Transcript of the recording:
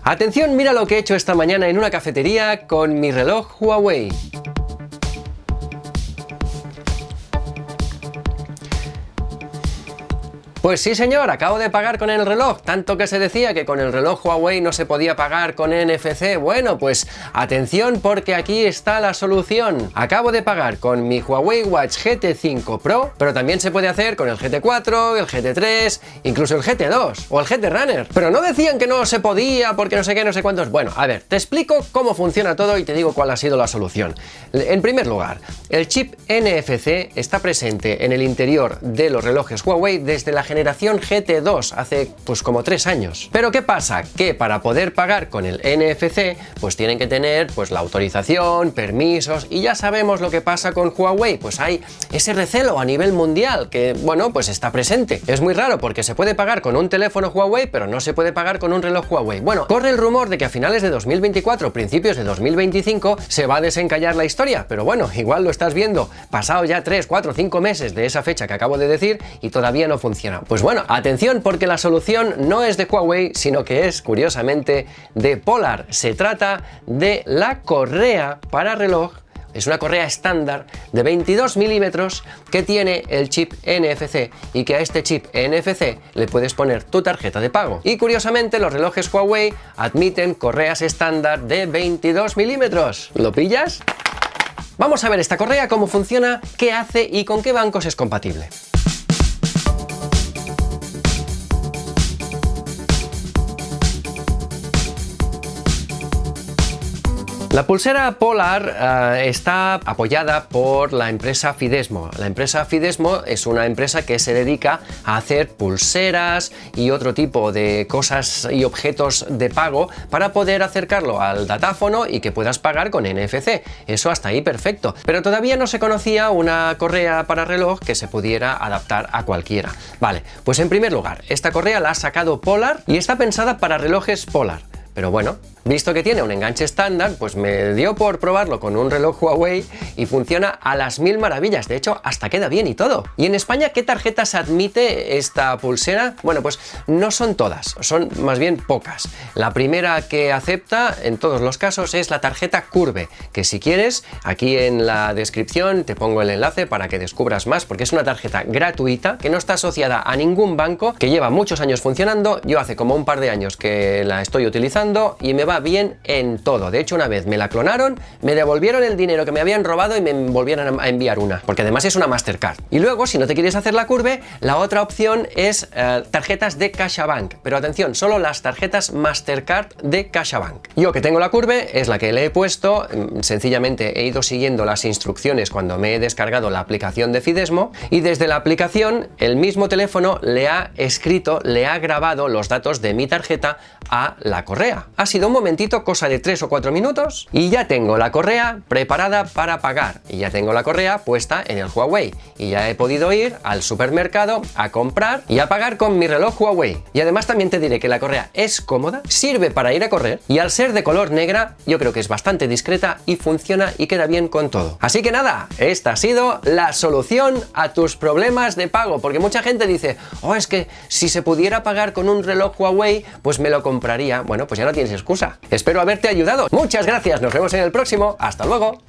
Atención, mira lo que he hecho esta mañana en una cafetería con mi reloj Huawei. Pues sí señor, acabo de pagar con el reloj, tanto que se decía que con el reloj Huawei no se podía pagar con NFC. Bueno, pues atención porque aquí está la solución. Acabo de pagar con mi Huawei Watch GT5 Pro, pero también se puede hacer con el GT4, el GT3, incluso el GT2 o el GT Runner. Pero no decían que no se podía porque no sé qué, no sé cuántos. Bueno, a ver, te explico cómo funciona todo y te digo cuál ha sido la solución. En primer lugar, el chip NFC está presente en el interior de los relojes Huawei desde la generación GT2, hace pues como 3 años. Pero ¿qué pasa? Que para poder pagar con el NFC, pues tienen que tener pues la autorización, permisos, y ya sabemos lo que pasa con Huawei, pues hay ese recelo a nivel mundial que, bueno, pues está presente. Es muy raro porque se puede pagar con un teléfono Huawei, pero no se puede pagar con un reloj Huawei. Bueno, corre el rumor de que a finales de 2024, principios de 2025, se va a desencallar la historia, pero bueno, igual lo estás viendo pasado ya 3, 4, 5 meses de esa fecha que acabo de decir y todavía no funciona. Pues bueno, atención porque la solución no es de Huawei, sino que es, curiosamente, de Polar. Se trata de la correa para reloj. Es una correa estándar de 22 milímetros que tiene el chip NFC y que a este chip NFC le puedes poner tu tarjeta de pago. Y curiosamente los relojes Huawei admiten correas estándar de 22 milímetros. ¿Lo pillas? Vamos a ver esta correa, cómo funciona, qué hace y con qué bancos es compatible. La pulsera Polar está apoyada por la empresa Fidesmo. La empresa Fidesmo es una empresa que se dedica a hacer pulseras y otro tipo de cosas y objetos de pago para poder acercarlo al datáfono y que puedas pagar con NFC. Eso hasta ahí perfecto. Pero todavía no se conocía una correa para reloj que se pudiera adaptar a cualquiera. Vale, pues en primer lugar, esta correa la ha sacado Polar y está pensada para relojes Polar. Pero bueno, visto que tiene un enganche estándar, pues me dio por probarlo con un reloj Huawei y funciona a las mil maravillas. De hecho, hasta queda bien y todo. ¿Y en España qué tarjetas admite esta pulsera? Bueno, pues no son todas, son más bien pocas. La primera que acepta en todos los casos es la tarjeta Curve, que si quieres, aquí en la descripción te pongo el enlace para que descubras más, porque es una tarjeta gratuita que no está asociada a ningún banco, que lleva muchos años funcionando. Yo hace como un par de años que la estoy utilizando y me va bien en todo. De hecho, una vez me la clonaron, me devolvieron el dinero que me habían robado y me volvieron a enviar una, porque además es una Mastercard. Y luego, si no te quieres hacer la Curve, la otra opción es tarjetas de CaixaBank. Pero atención, solo las tarjetas Mastercard de CaixaBank. Yo que tengo la Curve es la que le he puesto, sencillamente he ido siguiendo las instrucciones cuando me he descargado la aplicación de Fidesmo y desde la aplicación el mismo teléfono le ha escrito, le ha grabado los datos de mi tarjeta a la correa. Ha sido un momentito, cosa de 3 o 4 minutos y ya tengo la correa preparada para pagar y ya tengo la correa puesta en el Huawei y ya he podido ir al supermercado a comprar y a pagar con mi reloj Huawei. Y además también te diré que la correa es cómoda, sirve para ir a correr y al ser de color negra yo creo que es bastante discreta y funciona y queda bien con todo. Así que nada, esta ha sido la solución a tus problemas de pago, porque mucha gente dice, oh, es que si se pudiera pagar con un reloj Huawei pues me lo compraría. Bueno, pues ya no tienes excusa. Espero haberte ayudado. Muchas gracias, nos vemos en el próximo. Hasta luego.